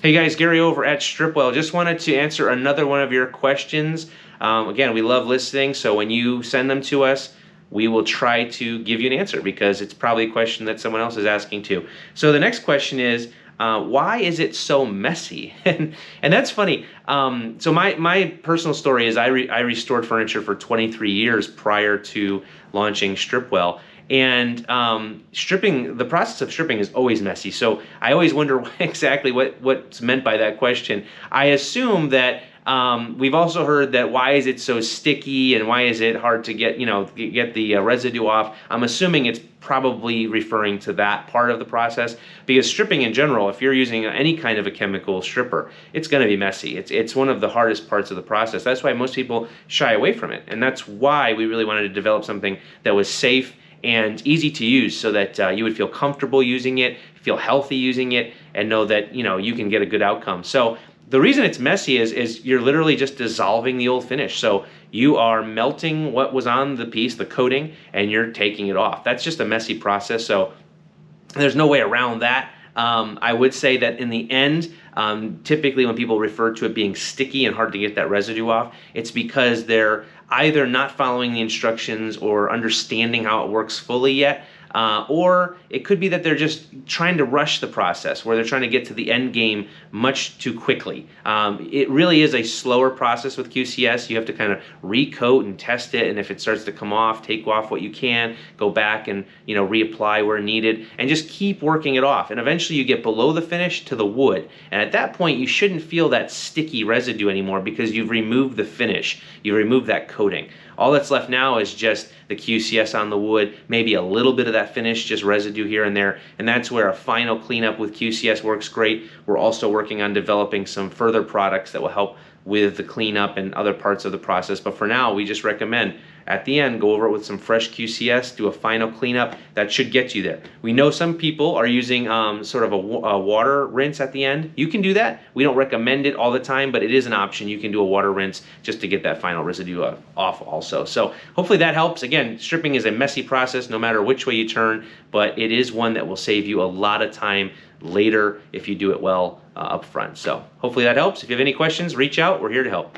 Hey guys, Gary over at Stripwell. Just wanted to answer another one of your questions. Again, we love listening, so when you send them to us, we will try to give you an answer because it's probably a question that someone else is asking too. So the next question is, why is it so messy? And that's funny. So my personal story is I restored furniture for 23 years prior to launching Stripwell. And the process of stripping is always messy. So I always wonder exactly what's meant by that question. I assume that we've also heard that why is it so sticky and why is it hard to get the residue off. I'm assuming it's probably referring to that part of the process, because stripping in general, if you're using any kind of a chemical stripper, it's going to be messy. It's one of the hardest parts of the process. That's why most people shy away from it, and that's why we really wanted to develop something that was safe and easy to use, so that you would feel comfortable using it, feel healthy using it, and know that you can get a good outcome. So the reason it's messy is you're literally just dissolving the old finish. So you are melting what was on the piece, the coating, and you're taking it off. That's just a messy process. So there's no way around that. I would say that in the end, typically when people refer to it being sticky and hard to get that residue off, it's because they're either not following the instructions or understanding how it works fully yet, or it could be that they're just trying to rush the process, where they're trying to get to the end game much too quickly. It really is a slower process with QCS. You have to kind of recoat and test it, and if it starts to come off, take off what you can, go back and reapply where needed, and just keep working it off. And eventually you get below the finish to the wood, and at that point you shouldn't feel that sticky residue anymore because you've removed the finish, you've removed that coating. All that's left now is just the QCS on the wood, maybe a little bit of that finish, just residue here and there, and that's where a final cleanup with QCS works great. We're also working on developing some further products that will help with the cleanup and other parts of the process, but for now we just recommend at the end go over it with some fresh QCS, do a final cleanup. That should get you there. We know some people are using sort of a water rinse at the end. You can do that. We don't recommend it all the time, but it is an option. You can do a water rinse just to get that final residue off also. So hopefully that helps. Again, stripping is a messy process no matter which way you turn, but it is one that will save you a lot of time later if you do it well up front. So hopefully that helps. If you have any questions, reach out. We're here to help.